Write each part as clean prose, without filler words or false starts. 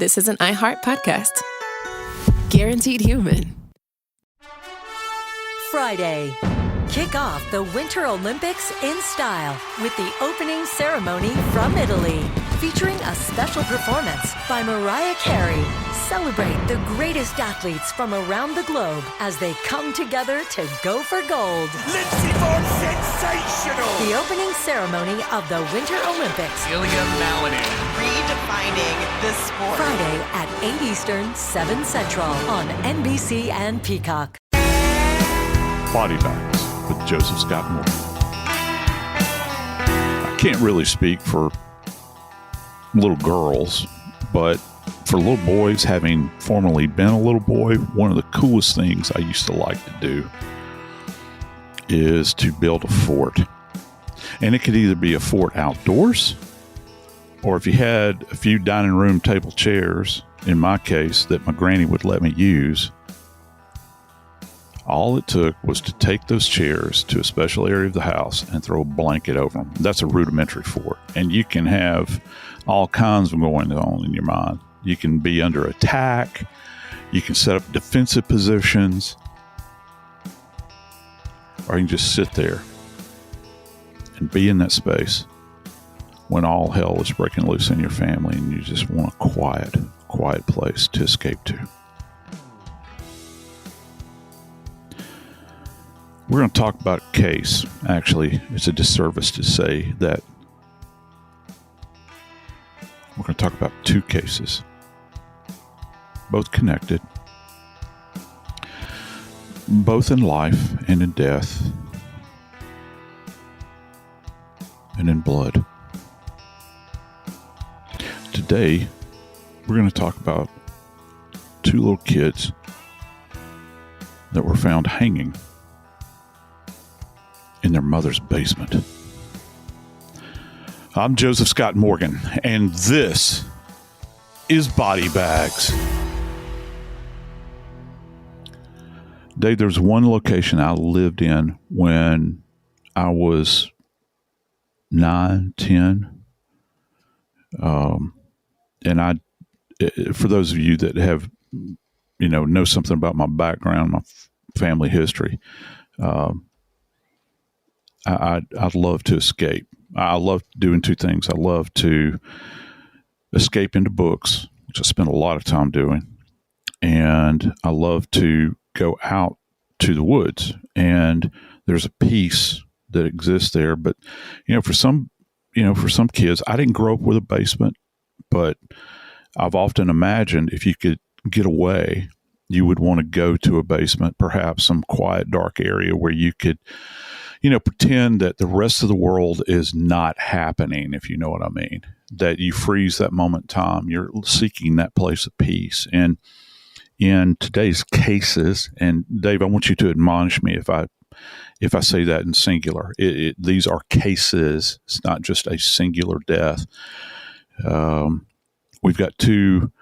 this is an iHeart podcast. Guaranteed human. Friday. Kick off the Winter Olympics in style with the opening ceremony from Italy, featuring a special performance by Mariah Carey. Celebrate the greatest athletes from around the globe as they come together to go for gold. Lindsey Vonn, sensational! The opening ceremony of the Winter Olympics. Ilya Malinin. Redefining the sport. Friday at 8 Eastern, 7 Central on NBC and Peacock. Body Bags with Joseph Scott Morgan. I can't really speak for little girls, but for little boys, having formerly been a little boy, one of the coolest things I used to like to do is to build a fort. And it could either be a fort outdoors, or if you had a few dining room table chairs, in my case, that my granny would let me use, all it took was to take those chairs to a special area of the house and throw a blanket over them. That's a rudimentary fort. And you can have all kinds of going on in your mind. You can be under attack. You can set up defensive positions. Or you can just sit there and be in that space when all hell is breaking loose in your family and you just want a quiet place to escape to. We're going to talk about a case. Actually, it's a disservice to say that we're going to talk about two cases, both connected, both in life and in death and in blood. Today, we're going to talk about two little kids that were found hanging in their mother's basement. I'm Joseph Scott Morgan, and this is Body Bags. Dave, there's one location I lived in when I was 9, 10. And I, for those of you that have, know something about my background, my family history, I'd love to escape. I love doing two things. I love to escape into books, which I spend a lot of time doing. And I love to go out to the woods. And there's a peace that exists there. But, for some kids, I didn't grow up with a basement, but I've often imagined if you could get away, you would want to go to a basement, perhaps some quiet, dark area where you could pretend that the rest of the world is not happening, if you know what I mean, that you freeze that moment in time. You're seeking that place of peace. And in today's cases, and Dave, I want you to admonish me if I say that in singular. These are cases. It's not just a singular death. We've got two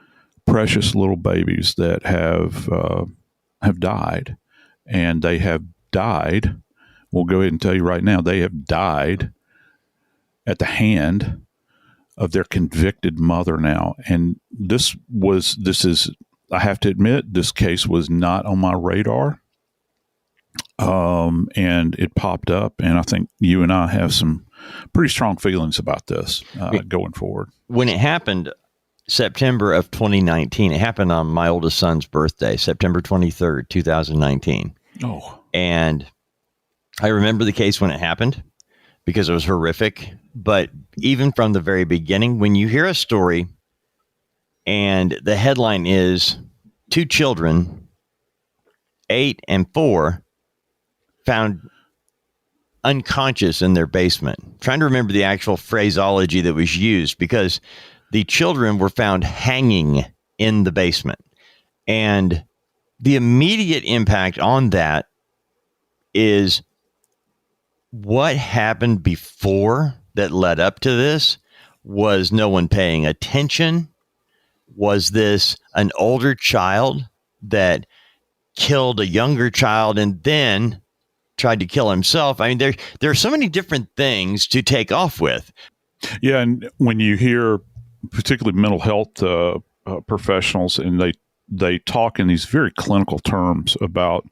precious little babies that have died, and they have died. We'll go ahead and tell you right now, they have died at the hand of their convicted mother now. And this is, I have to admit, this case was not on my radar. And it popped up, and I think you and I have some pretty strong feelings about this going forward. When it happened, September of 2019, it happened on my oldest son's birthday, September 23rd, 2019. Oh. And I remember the case when it happened because it was horrific. But even from the very beginning, when you hear a story and the headline is 2 children, 8 and 4, found unconscious in their basement. I'm trying to remember the actual phraseology that was used because the children were found hanging in the basement. And the immediate impact on that is what happened before that led up to this. Was no one paying attention? Was this an older child that killed a younger child and then tried to kill himself? I mean, there are so many different things to take off with. Yeah, and when you hear particularly mental health professionals, and they talk in these very clinical terms about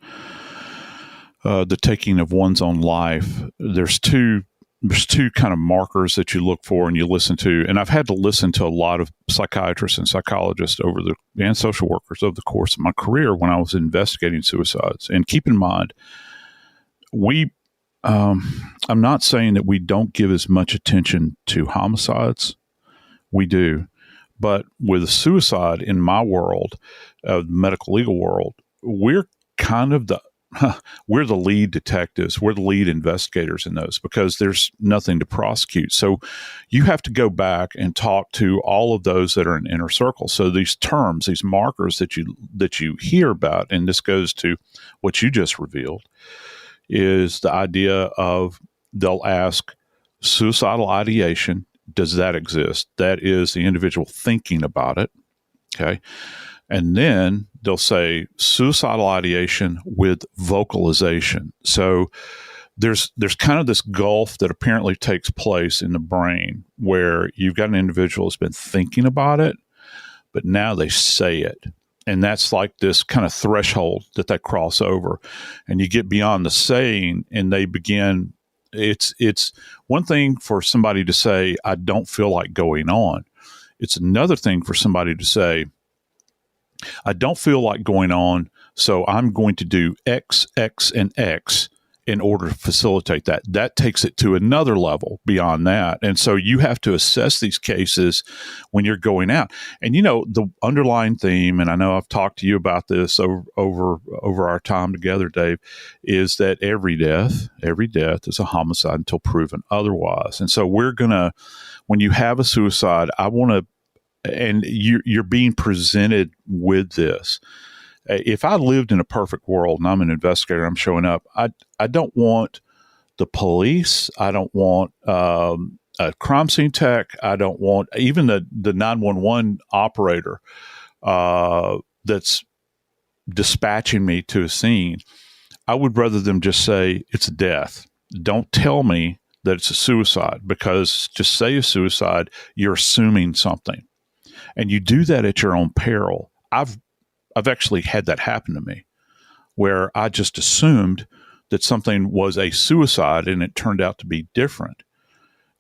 the taking of one's own life. There's two kind of markers that you look for and you listen to. And I've had to listen to a lot of psychiatrists and psychologists and social workers over the course of my career when I was investigating suicides. And keep in mind, I'm not saying that we don't give as much attention to homicides. We do. But with suicide in my world, the medical legal world, we're kind of we're the lead detectives. We're the lead investigators in those because there's nothing to prosecute. So you have to go back and talk to all of those that are in inner circle. So these terms, these markers that you hear about, and this goes to what you just revealed, is the idea of they'll ask suicidal ideation. Does that exist? That is the individual thinking about it. Okay. And then they'll say suicidal ideation with vocalization. So there's kind of this gulf that apparently takes place in the brain where you've got an individual who's been thinking about it, but now they say it. And that's like this kind of threshold that they cross over. And you get beyond the saying and they begin. It's one thing for somebody to say, I don't feel like going on. It's another thing for somebody to say, I don't feel like going on, so I'm going to do X, X, and X in order to facilitate that. That takes it to another level beyond that. And so you have to assess these cases when you're going out. And, the underlying theme, and I know I've talked to you about this over our time together, Dave, is that every death is a homicide until proven otherwise. And so when you have a suicide, and you're being presented with this. If I lived in a perfect world and I'm an investigator, I'm showing up, I don't want the police. I don't want a crime scene tech. I don't want even the 911 operator that's dispatching me to a scene. I would rather them just say it's a death. Don't tell me that it's a suicide, because just say a suicide, you're assuming something. And you do that at your own peril. I've actually had that happen to me, where I just assumed that something was a suicide and it turned out to be different.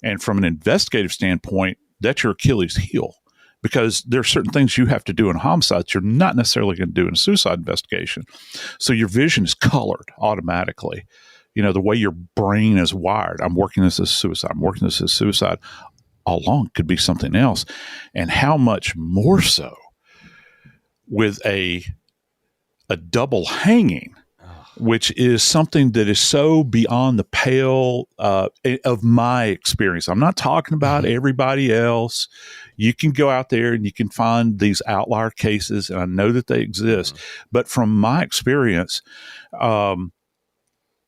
And from an investigative standpoint, that's your Achilles heel, because there are certain things you have to do in a homicide that you're not necessarily going to do in a suicide investigation. So your vision is colored automatically. The way your brain is wired. I'm working this as suicide. I'm working this as suicide. All along could be something else. And how much more so with a double hanging, which is something that is so beyond the pale of my experience. I'm not talking about everybody else. You can go out there and you can find these outlier cases, and I know that they exist. But from my experience,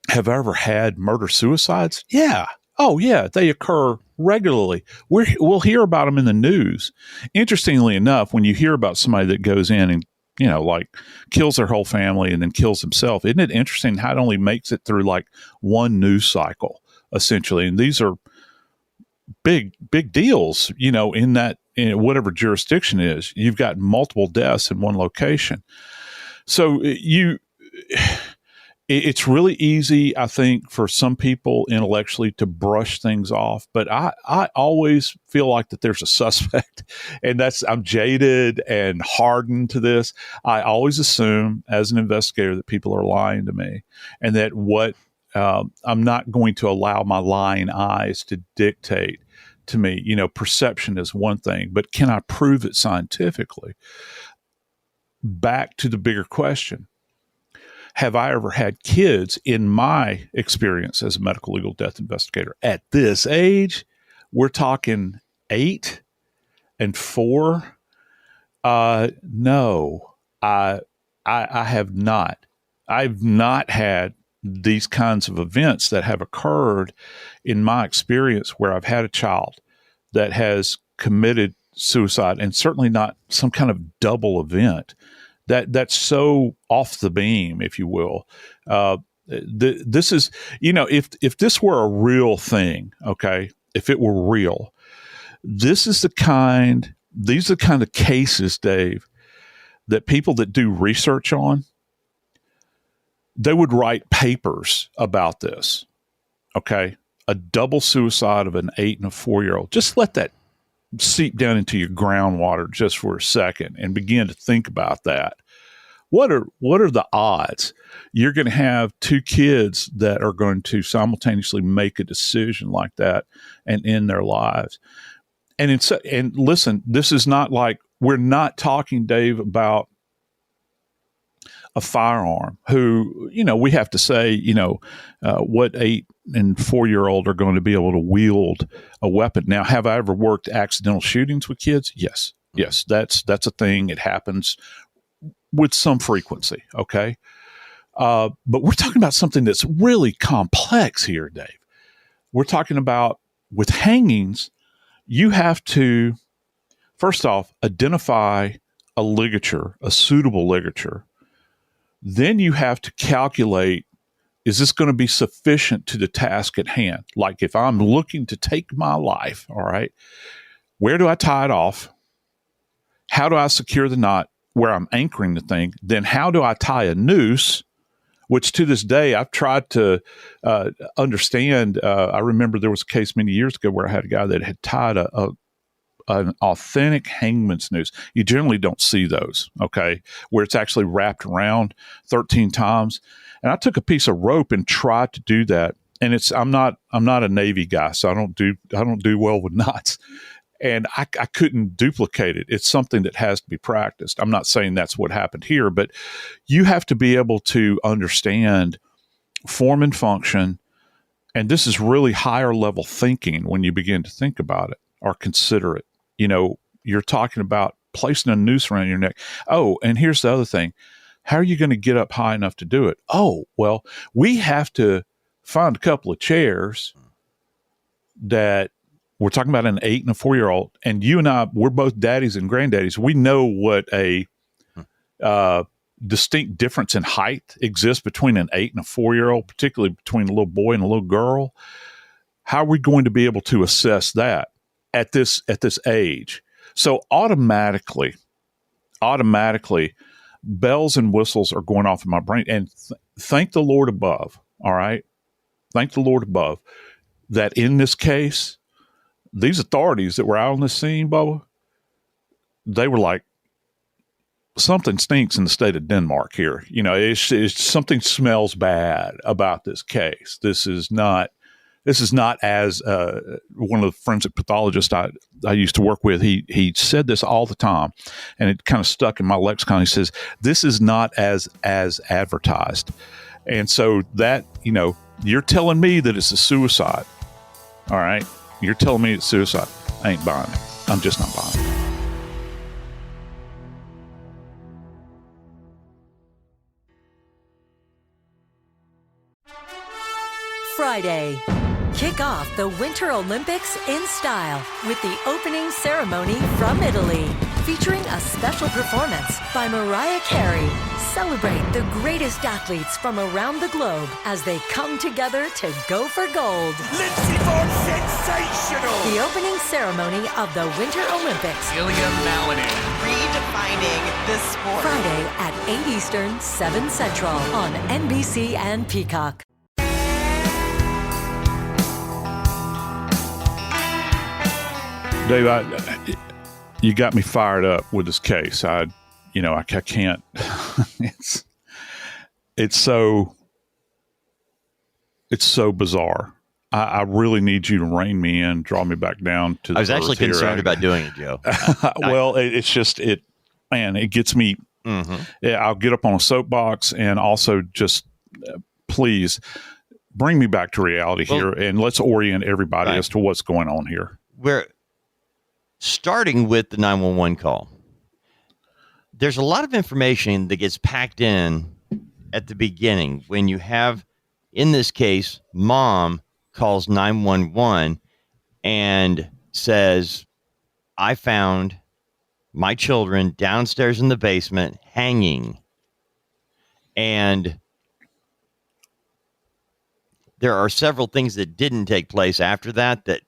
have I ever had murder-suicides? Yeah. Oh, yeah, they occur regularly. We'll hear about them in the news. Interestingly enough, when you hear about somebody that goes in and, kills their whole family and then kills himself, isn't it interesting how it only makes it through like one news cycle, essentially? And these are big deals, in whatever jurisdiction it is. You've got multiple deaths in one location. So it's really easy, I think, for some people intellectually to brush things off. But I always feel like that there's a suspect, and I'm jaded and hardened to this. I always assume as an investigator that people are lying to me, and that I'm not going to allow my lying eyes to dictate to me. Perception is one thing, but can I prove it scientifically? Back to the bigger question. Have I ever had kids in my experience as a medical legal death investigator at this age? We're talking 8 and 4. No, I have not. I've not had these kinds of events that have occurred in my experience where I've had a child that has committed suicide, and certainly not some kind of double event. That's so off the beam, if you will. This is, if this were a real thing, okay, if it were real, this is the kind these are the kind of cases, Dave, that people that do research on, they would write papers about this. Okay. A double suicide of an 8 and a 4-year-old. Just let that seep down into your groundwater just for a second and begin to think about that. What are the odds you're going to have two kids that are going to simultaneously make a decision like that and end their lives? And listen, this is not like, we're not talking, Dave, about a firearm who, we have to say, what 8 and 4-year-old are going to be able to wield a weapon. Now, have I ever worked accidental shootings with kids? Yes. Yes. That's a thing. It happens with some frequency. Okay. But we're talking about something that's really complex here, Dave. We're talking about, with hangings, you have to, first off, identify a ligature, a suitable ligature. Then you have to calculate, is this going to be sufficient to the task at hand? Like if I'm looking to take my life, all right, where do I tie it off? How do I secure the knot where I'm anchoring the thing? Then how do I tie a noose, which to this day I've tried to understand. I remember there was a case many years ago where I had a guy that had tied an authentic hangman's noose. You generally don't see those, okay, where it's actually wrapped around 13 times. And I took a piece of rope and tried to do that. And I'm not a Navy guy, so I don't do well with knots. And I couldn't duplicate it. It's something that has to be practiced. I'm not saying that's what happened here, but you have to be able to understand form and function. And this is really higher level thinking when you begin to think about it or consider it. You're talking about placing a noose around your neck. Oh, and here's the other thing. How are you going to get up high enough to do it? Oh, well, we have to find a couple of chairs that we're talking about, an 8 and a 4-year-old. And you and I, we're both daddies and granddaddies. We know what a distinct difference in height exists between an 8 and a 4-year-old, particularly between a little boy and a little girl. How are we going to be able to assess that at this age? So automatically, bells and whistles are going off in my brain. And thank the Lord above, all right? Thank the Lord above that in this case, these authorities that were out on the scene, Bubba, they were like, something stinks in the state of Denmark here. It's something smells bad about this case. This is not as one of the forensic pathologists I used to work with. He said this all the time, and it kind of stuck in my lexicon. He says, this is not as advertised. And so that, you're telling me that it's a suicide. All right. You're telling me it's suicide. I ain't buying it. I'm just not buying it. Friday. Kick off the Winter Olympics in style with the opening ceremony from Italy, featuring a special performance by Mariah Carey. Celebrate the greatest athletes from around the globe as they come together to go for gold. Lindsey Vonn, sensational! The opening ceremony of the Winter Olympics. Ilya Malinin. Redefining this sport. Friday at 8 Eastern, 7 Central on NBC and Peacock. Dave, you got me fired up with this case. I can't. It's so bizarre. I really need you to rein me in, draw me back down to the I was actually earth here. concerned about doing it, Joe. Well, it gets me. Mm-hmm. Yeah, I'll get up on a soapbox, and also just please bring me back to reality here, and let's orient everybody as to what's going on here. We're starting with the 911 call. There's a lot of information that gets packed in at the beginning when you have, in this case, mom calls 911 and says, I found my children downstairs in the basement hanging. And there are several things that didn't take place after that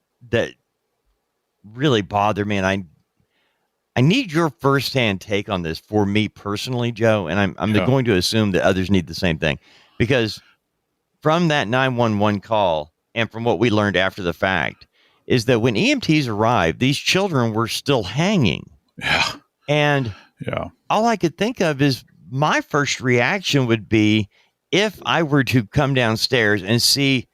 really bothered me. And I need your firsthand take on this for me personally, Joe, and I'm Yeah. going to assume that others need the same thing, because from that 911 call and from what we learned after the fact is that when EMTs arrived, these children were still hanging. Yeah. And Yeah. all I could think of is my first reaction would be if I were to come downstairs and see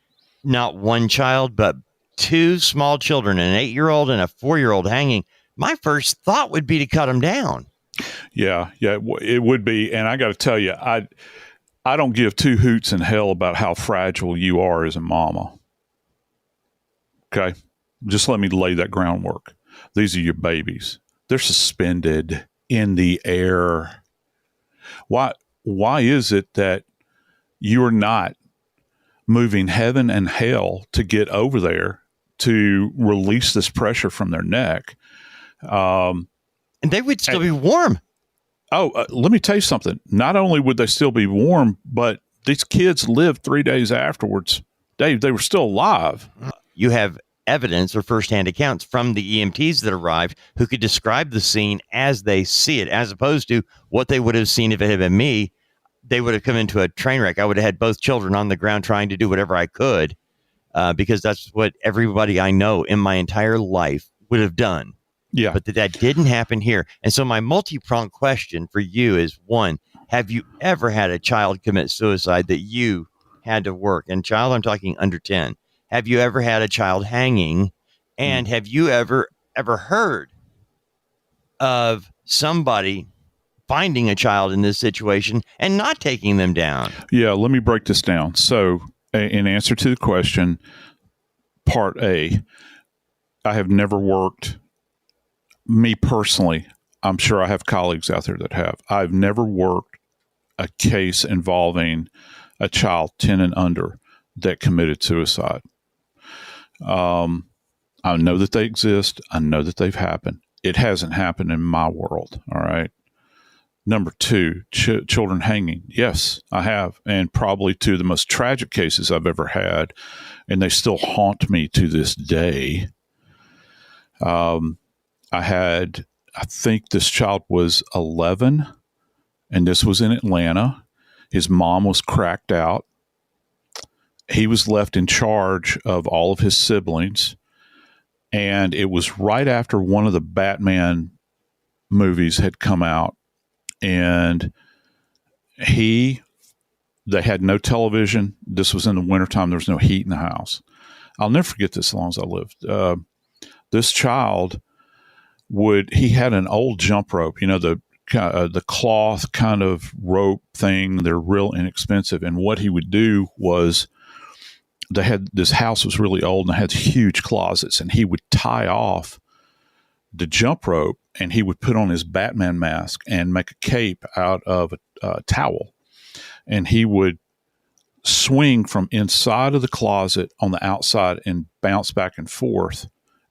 not one child, but two small children, an 8-year-old and a 4-year-old hanging, my first thought would be to cut them down. Yeah. Yeah. It would be. And I got to tell you, I don't give two hoots in hell about how fragile you are as a mama. Okay. Just let me lay that groundwork. These are your babies. They're suspended in the air. Why is it that you're not moving heaven and hell to get over there to release this pressure from their neck? And they would still be warm. Let me tell you something. Not only would they still be warm, but these kids lived 3 days afterwards. Dave, they were still alive. You have evidence or firsthand accounts from the EMTs that arrived who could describe the scene as they see it, as opposed to what they would have seen if it had been me. They would have come into a train wreck. I would have had both children on the ground trying to do whatever I could, because that's what everybody I know in my entire life would have done. Yeah. But that didn't happen here. And so my multi-pronged question for you is, one, have you ever had a child commit suicide that you had to work? And child, I'm talking under 10. Have you ever had a child hanging? And have you ever heard of somebody finding a child in this situation and not taking them down? Yeah, let me break this down. So, in answer to the question, part A, I have never worked, me personally, I'm sure I have colleagues out there that have. I've never worked a case involving a child 10 and under that committed suicide. I know that they exist. I know that they've happened. It hasn't happened in my world. All right. Number two, children hanging. Yes, I have. And probably two of the most tragic cases I've ever had. And they still haunt me to this day. I think this child was 11, and this was in Atlanta. His mom was cracked out. He was left in charge of all of his siblings. And it was right after one of the Batman movies had come out. And they had no television. This was in the wintertime. There was no heat in the house. I'll never forget this as long as I lived. This child he had an old jump rope, the cloth kind of rope thing. They're real inexpensive. And what he would do was, this house was really old and it had huge closets, and he would tie off the jump rope and he would put on his Batman mask and make a cape out of a towel. And he would swing from inside of the closet on the outside and bounce back and forth.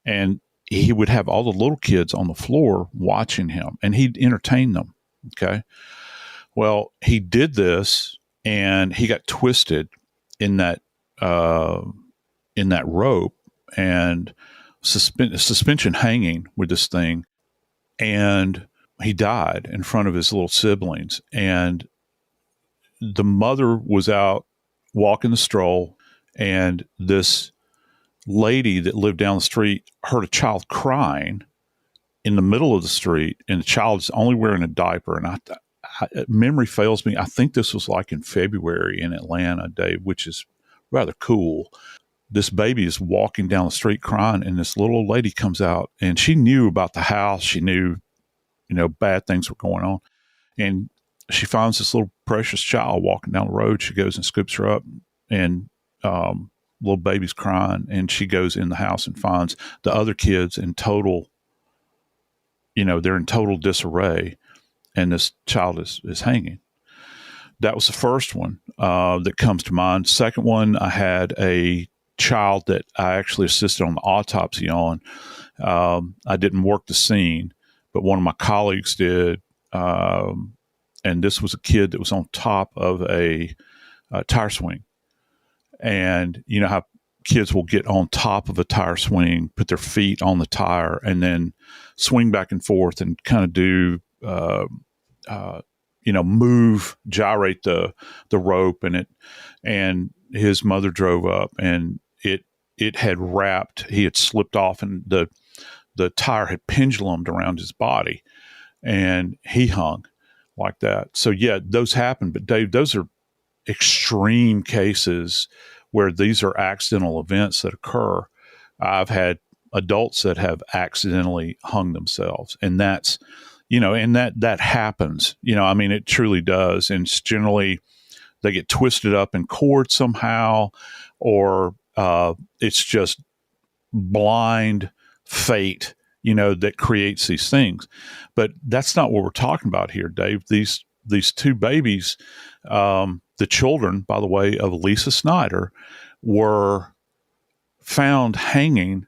And he would have all the little kids on the floor watching him, and he'd entertain them. Okay. Well, he did this and he got twisted in that rope and suspension hanging with this thing. And he died in front of his little siblings. And the mother was out walking the stroll, and this lady that lived down the street heard a child crying in the middle of the street, and the child is only wearing a diaper. And memory fails me. I think this was like in February in Atlanta, Dave, which is rather cool. This baby is walking down the street crying, and this little old lady comes out, and she knew about the house. She knew, bad things were going on. And she finds this little precious child walking down the road. She goes and scoops her up, and little baby's crying. And she goes in the house and finds the other kids in total, they're in total disarray. And this child is hanging. That was the first one that comes to mind. Second one, I had a child that I actually assisted on the autopsy on. I didn't work the scene, but one of my colleagues did. And this was a kid that was on top of a tire swing. And you know how kids will get on top of a tire swing, put their feet on the tire, and then swing back and forth and kind of do, move, gyrate the rope, and his mother drove up, and it had wrapped. He had slipped off, and the tire had pendulumed around his body, and he hung like that. So yeah, those happen. But Dave, those are extreme cases where these are accidental events that occur. I've had adults that have accidentally hung themselves, and that's, and that happens, it truly does. And it's generally they get twisted up in cord somehow, or it's just blind fate, that creates these things. But that's not what we're talking about here, Dave. These two babies, the children, by the way, of Lisa Snyder, were found hanging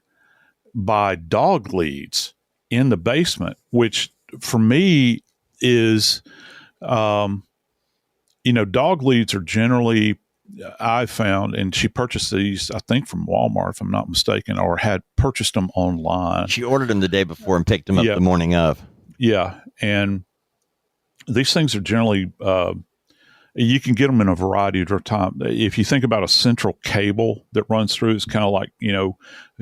by dog leads in the basement, which for me is, dog leads are generally, I've found, and she purchased these, I think, from Walmart, if I'm not mistaken, or had purchased them online. She ordered them the day before and picked them up the morning of. Yeah. And these things are generally, you can get them in a variety of time. If you think about a central cable that runs through, it's kind of like, a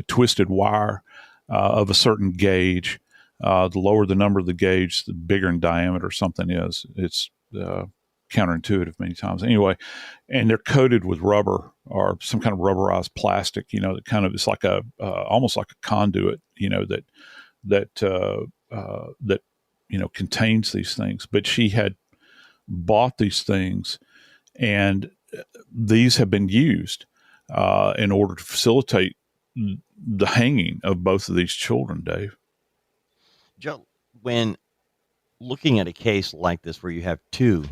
twisted wire of a certain gauge. The lower the number of the gauge, the bigger in diameter something is. It's counterintuitive many times. Anyway, and they're coated with rubber or some kind of rubberized plastic, that kind of, it's like almost like a conduit, that contains these things. But she had bought these things, and these have been used in order to facilitate the hanging of both of these children, Dave. Joe, when looking at a case like this where you have two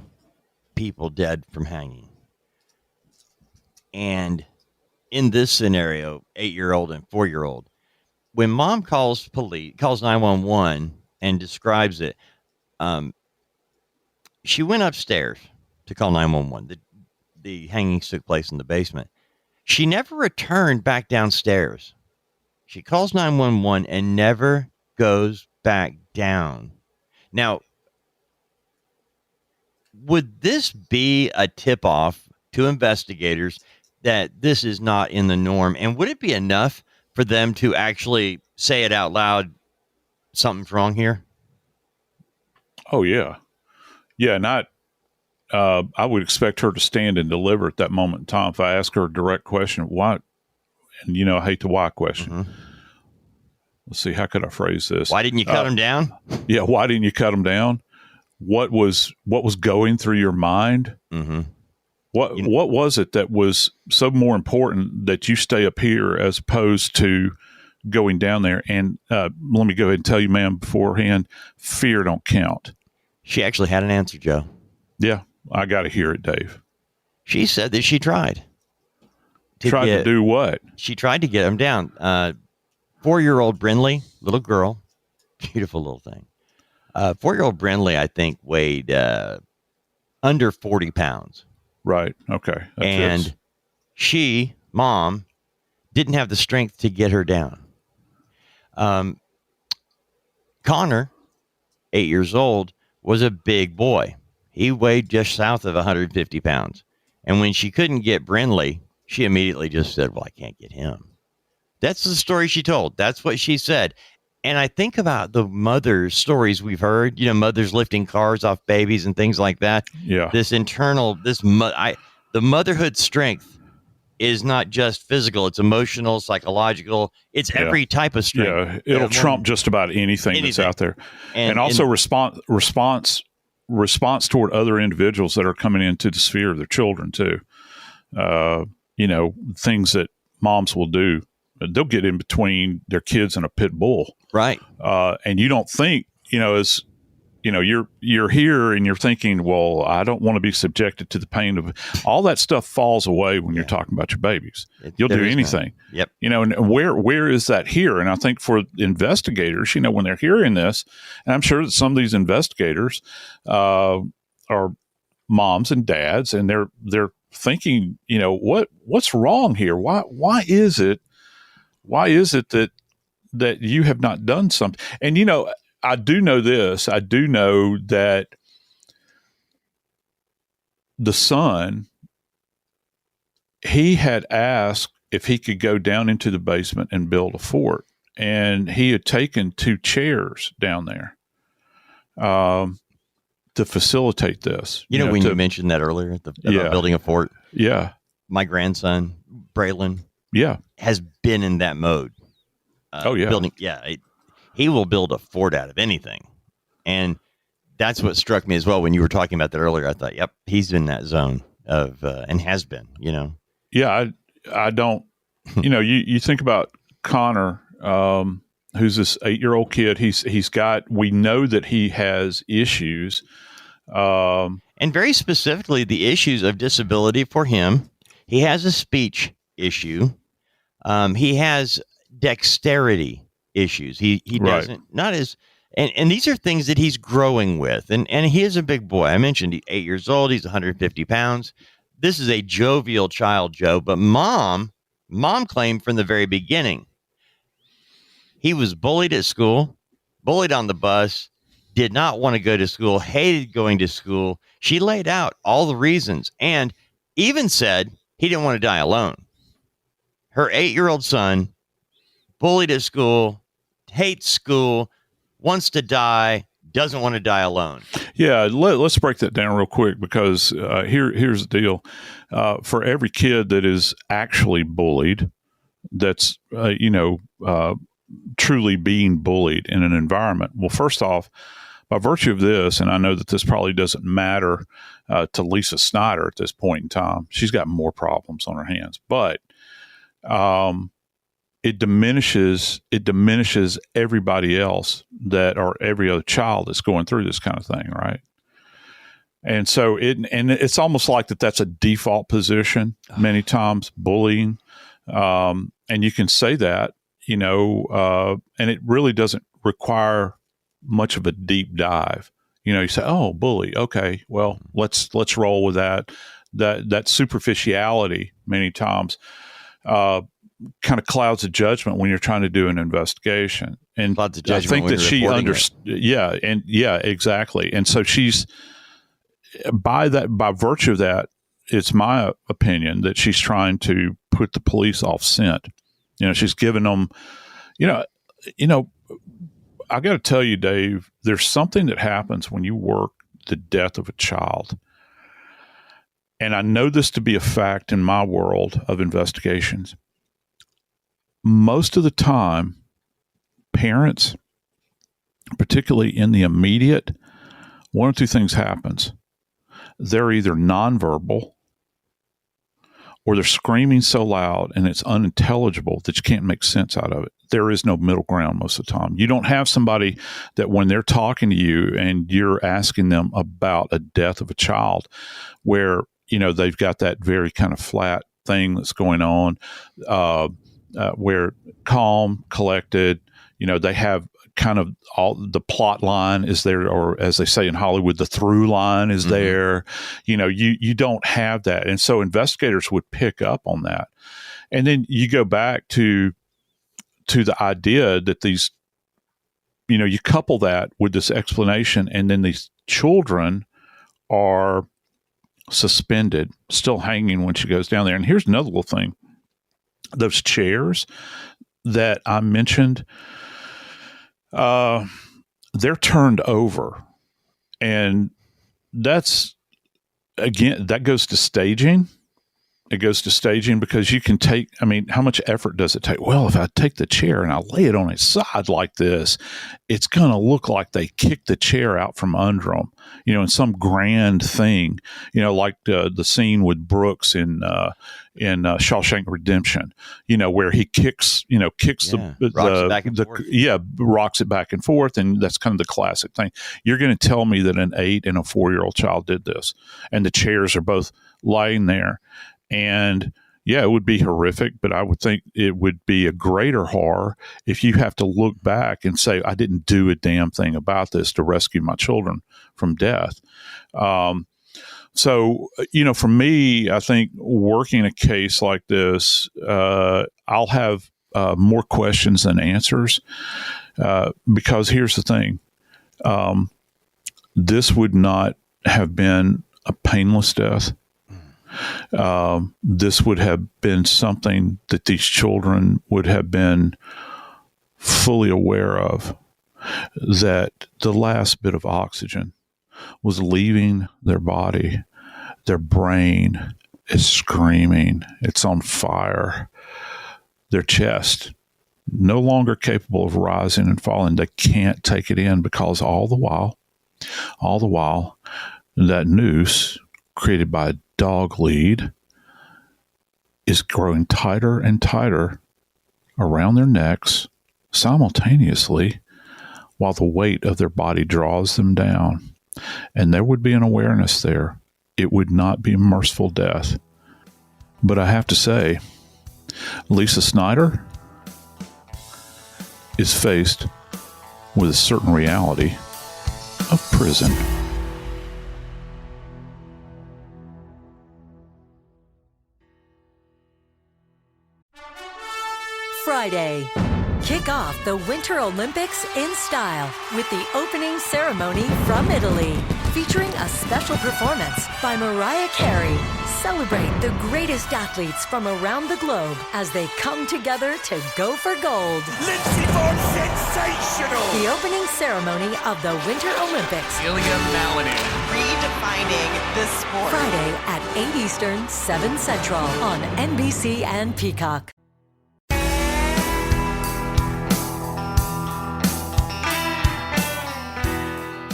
people dead from hanging, and in this scenario, 8-year-old and 4-year-old, when mom calls 911 and describes it, she went upstairs to call 911. The hangings took place in the basement. She never returned back downstairs. She calls 911 and never goes back down. Now, would this be a tip-off to investigators that this is not in the norm? And would it be enough for them to actually say it out loud, something's wrong here? Oh, yeah. Yeah, I would expect her to stand and deliver at that moment in time. If I ask her a direct question, why, and I hate the why question. Mm-hmm. Let's see, how could I phrase this? Why didn't you cut them down? Yeah, why didn't you cut them down? What was going through your mind? Mm-hmm. What was it that was so more important that you stay up here as opposed to going down there? And let me go ahead and tell you, ma'am, beforehand, fear don't count. She actually had an answer, Joe. Yeah, I got to hear it, Dave. She said that she tried. To do what? She tried to get him down. 4-year-old Brinley, little girl, beautiful little thing. 4-year-old Brinley, I think, weighed under 40 pounds. Right. Okay. And mom, didn't have the strength to get her down. Conner, 8 years old, was a big boy. He weighed just south of 150 pounds. And when she couldn't get Brinley, she immediately just said, well, I can't get him. That's the story she told. That's what she said. And I think about the mother's stories we've heard, mothers lifting cars off babies and things like that. Yeah. The motherhood strength is not just physical. It's emotional, psychological. It's every type of strength. Yeah. It'll trump just about anything that's out there. And also response toward other individuals that are coming into the sphere of their children too. Things that moms will do. They'll get in between their kids and a pit bull. Right. And you don't think, as you're here and you're thinking, well, I don't want to be subjected to the pain of all that stuff falls away when you're talking about your babies. You'll do anything. Yep. And where is that here? And I think for investigators, when they're hearing this, and I'm sure that some of these investigators are moms and dads, and they're thinking, what's wrong here? Why is it that you have not done something? And, I do know this. I do know that the son, he had asked if he could go down into the basement and build a fort. And he had taken 2 chairs down there to facilitate this. You mentioned that earlier, about building a fort. Yeah. My grandson, Braylon, has been in that mode. Building. He will build a fort out of anything. And that's what struck me as well when you were talking about that earlier. I thought, yep, he's in that zone of, and has been, Yeah, I don't, you think about Conner, who's this 8-year-old kid. We know that he has issues. And very specifically, the issues of disability for him. He has a speech issue. He has dexterity issues. He doesn't, not as, and these are things that he's growing with. And he is a big boy. I mentioned he's 8 years old. He's 150 pounds. This is a jovial child, Joe. But mom claimed from the very beginning, he was bullied at school, bullied on the bus, did not want to go to school, hated going to school. She laid out all the reasons and even said he didn't want to die alone. Her 8-year-old son, bullied at school, hates school, wants to die, doesn't want to die alone. Yeah, let's break that down real quick, because here's the deal. For every kid that is actually bullied, that's, truly being bullied in an environment. Well, first off, by virtue of this, and I know that this probably doesn't matter to Lisa Snyder at this point in time, she's got more problems on her hands, but it diminishes everybody else or every other child that's going through this kind of thing, right? And so it's almost like that's a default position many times, bullying, and you can say that, and it really doesn't require much of a deep dive. You say, "Oh, bully. Okay, well, let's roll with that." That superficiality many times kind of clouds of judgment when you're trying to do an investigation. And I think that she understood. Yeah, exactly. And so she's by virtue of that, it's my opinion that she's trying to put the police off scent. She's giving them, I got to tell you, Dave, there's something that happens when you work the death of a child. And I know this to be a fact in my world of investigations. Most of the time, parents, particularly in the immediate, one or two things happens. They're either nonverbal, or they're screaming so loud and it's unintelligible that you can't make sense out of it. There is no middle ground most of the time. You don't have somebody that when they're talking to you and you're asking them about a death of a child where, they've got that very kind of flat thing that's going on, where calm, collected, they have kind of all the plot line is there, or as they say in Hollywood, the through line is there. You don't have that. And so investigators would pick up on that. And then you go back to the idea that these, you couple that with this explanation, and then these children are suspended, still hanging when she goes down there. And here's another little thing. Those chairs that I mentioned, they're turned over. And that goes to staging. It goes to staging because you can how much effort does it take? Well, if I take the chair and I lay it on its side like this, it's going to look like they kicked the chair out from under them, in some grand thing, like the scene with Brooks in Shawshank Redemption, where he kicks rocks it back and forth. And that's kind of the classic thing. You're going to tell me that an 8 and a 4-year-old child did this, and the chairs are both lying there. And yeah, it would be horrific, but I would think it would be a greater horror if you have to look back and say, I didn't do a damn thing about this to rescue my children from death. So, for me, I think working a case like this, I'll have more questions than answers, because here's the thing. This would not have been a painless death. This would have been something that these children would have been fully aware of, that the last bit of oxygen was leaving their body. Their brain is screaming. It's on fire. Their chest, no longer capable of rising and falling. They can't take it in, because all the while, that noose created by a dog lead is growing tighter and tighter around their necks simultaneously, while the weight of their body draws them down. And there would be an awareness there. It would not be a merciful death. But I have to say, Lisa Snyder is faced with a certain reality of prison. Friday. Kick off the Winter Olympics in style with the opening ceremony from Italy, featuring a special performance by Mariah Carey. Celebrate the greatest athletes from around the globe as they come together to go for gold. Lindsey Vonn sensational. The opening ceremony of the Winter Olympics. Ilya Malinin. Redefining the sport. Friday at 8 Eastern, 7 Central on NBC and Peacock.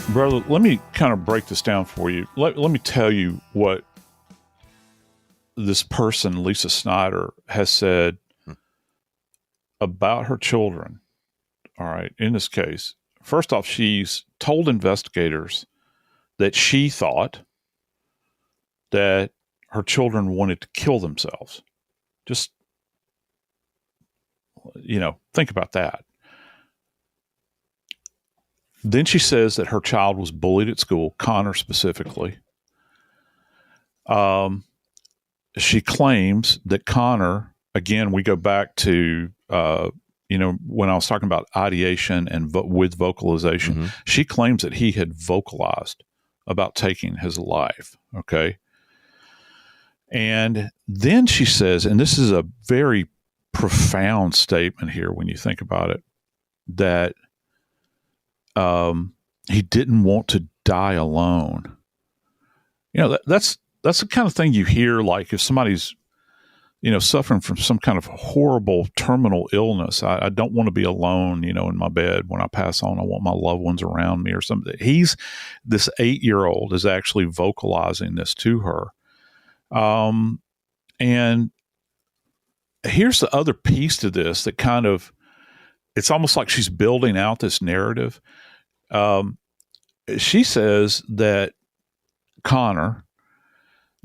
Brother, let me kind of break this down for you. Let me tell you what this person, Lisa Snyder, has said about her children. All right. In this case, first off, she's told investigators that she thought that her children wanted to kill themselves. Just, think about that. Then she says that her child was bullied at school, Conner specifically. She claims that Conner, again, we go back to, when I was talking about ideation and with vocalization, she claims that he had vocalized about taking his life. Okay. And then she says, and this is a very profound statement here when you think about it, that he didn't want to die alone. That's the kind of thing you hear, like if somebody's, suffering from some kind of horrible terminal illness. I don't want to be alone, in my bed when I pass on. I want my loved ones around me or something. This 8-year-old is actually vocalizing this to her. And here's the other piece to this that kind of, it's almost like she's building out this narrative. She says that Conner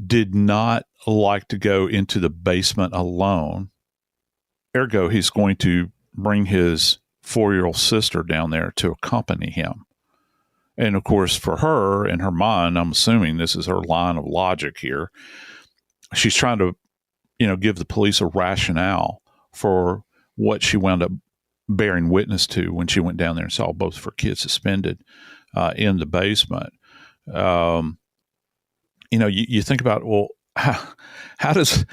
did not like to go into the basement alone. Ergo, he's going to bring his 4-year-old sister down there to accompany him. And of course, for her, in her mind, I'm assuming this is her line of logic here. She's trying to, give the police a rationale for what she wound up bearing witness to when she went down there and saw both of her kids suspended in the basement. You think about, well, how does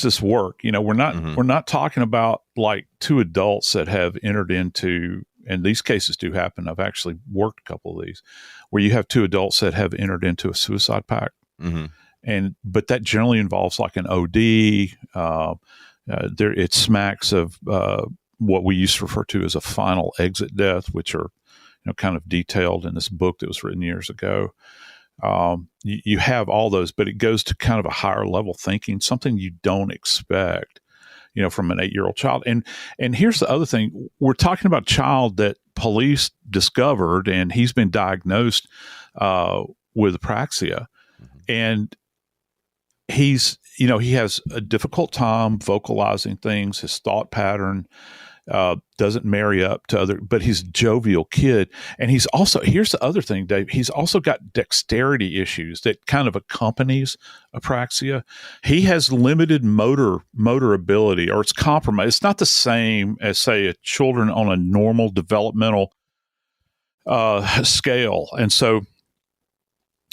this work? We're not talking about like two adults that have entered into, and these cases do happen. I've actually worked a couple of these where you have two adults that have entered into a suicide pact. But that generally involves like an OD. It smacks of what we used to refer to as a final exit death, which are kind of detailed in this book that was written years ago. You have all those, but it goes to kind of a higher level thinking, something you don't expect, from an 8-year-old child. And here's the other thing. We're talking about a child that police discovered, and he's been diagnosed with apraxia. And he has a difficult time vocalizing things. His thought pattern doesn't marry up to other, but he's a jovial kid. And he's also, here's the other thing, Dave, he's also got dexterity issues that kind of accompanies apraxia. He has limited motor ability, or it's compromised. It's not the same as, say, a children on a normal developmental scale. And so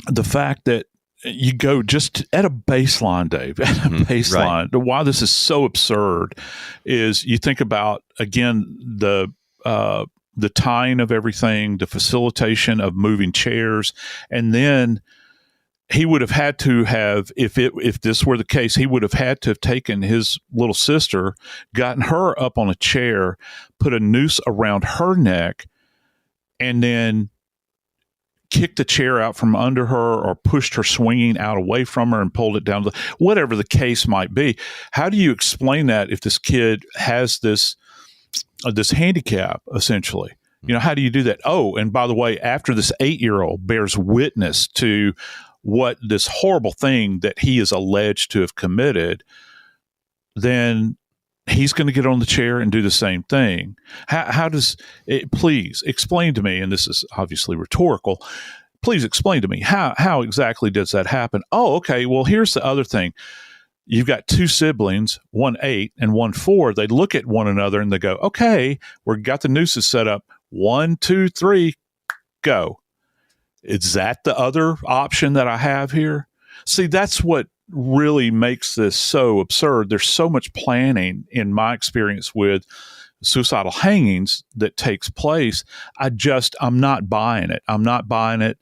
the fact that you go just at a baseline, Dave, at a baseline, right. Why this is so absurd is you think about, again, the tying of everything, the facilitation of moving chairs, and then he would have had to have, if this were the case, he would have had to have taken his little sister, gotten her up on a chair, put a noose around her neck, and then kicked the chair out from under her or pushed her swinging out away from her and pulled it down, whatever the case might be. How do you explain that if this kid has this handicap, essentially? You know, how do you do that? Oh, and by the way, after this 8-year-old bears witness to what this horrible thing that he is alleged to have committed, then he's going to get on the chair and do the same thing. How does it, please explain to me, and this is obviously rhetorical, please explain to me, how exactly does that happen? Oh, okay, well, here's the other thing. You've got two siblings, one 8 and one 4. They look at one another and they go, okay, we've got the nooses set up. 1, 2, 3, go. Is that the other option that I have here? See, that's what really makes this so absurd. There's so much planning in my experience with suicidal hangings that takes place. I'm not buying it. I'm not buying it.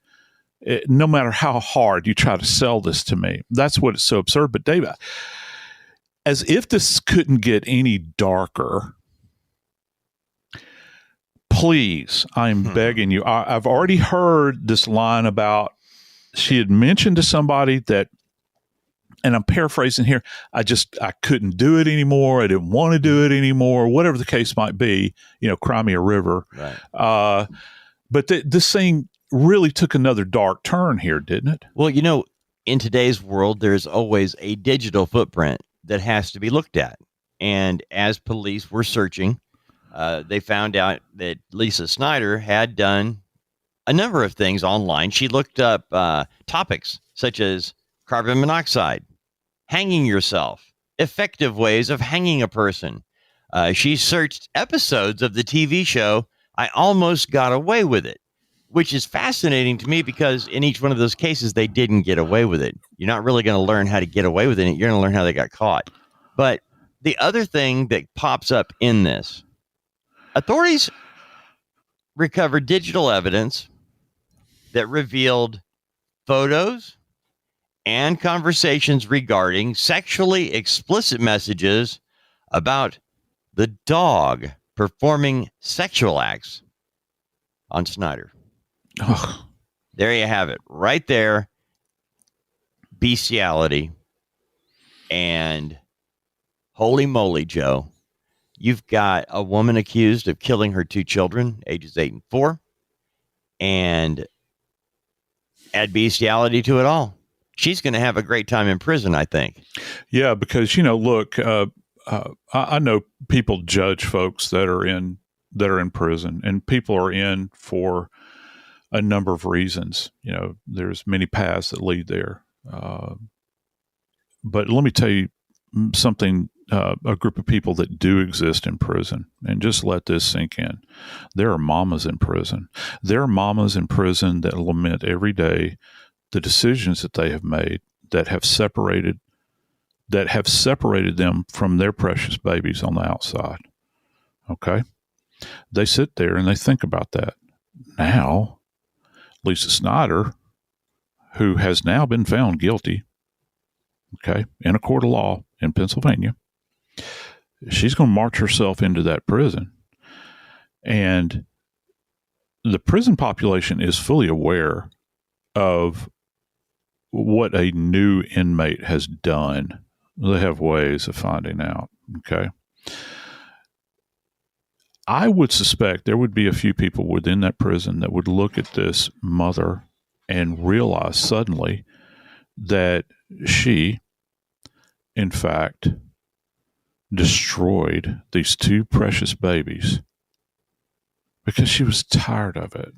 No matter how hard you try to sell this to me. That's what it's so absurd. But Dave, as if this couldn't get any darker, please, I'm begging you. I've already heard this line about, she had mentioned to somebody that, and I'm paraphrasing here, I couldn't do it anymore. I didn't want to do it anymore, whatever the case might be, cry me a river. Right. But this thing really took another dark turn here, didn't it? Well, in today's world, there's always a digital footprint that has to be looked at. And as police were searching, they found out that Lisa Snyder had done a number of things online. She looked up topics such as carbon monoxide, hanging yourself, effective ways of hanging a person. She searched episodes of the TV show I Almost Got Away With It, which is fascinating to me because in each one of those cases, they didn't get away with it. You're not really going to learn how to get away with it. You're going to learn how they got caught. But the other thing that pops up in this, authorities recovered digital evidence that revealed photos and conversations regarding sexually explicit messages about the dog performing sexual acts on Snyder. Oh. There you have it. Right there. Bestiality. And holy moly, Joe. You've got a woman accused of killing her 2 children, ages 8 and 4. And add bestiality to it all. She's going to have a great time in prison, I think. Yeah, because, look, I know people judge folks that are in prison, and people are in for a number of reasons. There's many paths that lead there. But let me tell you something, a group of people that do exist in prison, and just let this sink in. There are mamas in prison. There are mamas in prison that lament every day the decisions that they have made that have separated them from their precious babies on the outside. Okay? They sit there and they think about that. Now, Lisa Snyder, who has now been found guilty, okay, in a court of law in Pennsylvania, she's going to march herself into that prison. And the prison population is fully aware of what a new inmate has done. They have ways of finding out, okay? I would suspect there would be a few people within that prison that would look at this mother and realize suddenly that she, in fact, destroyed these two precious babies because she was tired of it.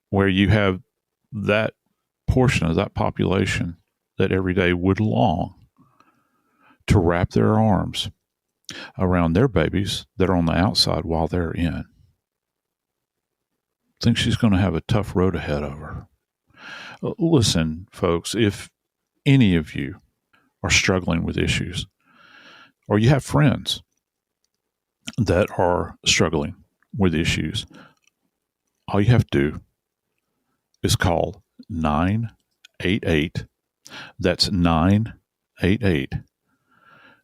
Where you have that portion of that population that every day would long to wrap their arms around their babies that are on the outside while they're in. I think she's going to have a tough road ahead of her. Listen, folks, if any of you are struggling with issues, or you have friends that are struggling with issues, all you have to do is call 988. That's 988.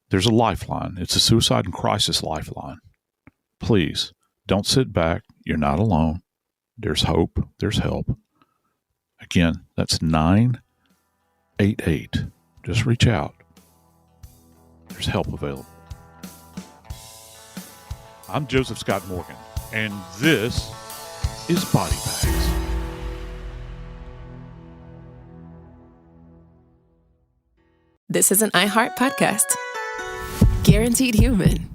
There's a lifeline. It's a suicide and crisis lifeline. Please don't sit back. You're not alone. There's hope. There's help. Again, that's 988. Just reach out. There's help available. I'm Joseph Scott Morgan, and this is Body Bags. This is an iHeart podcast. Guaranteed Human.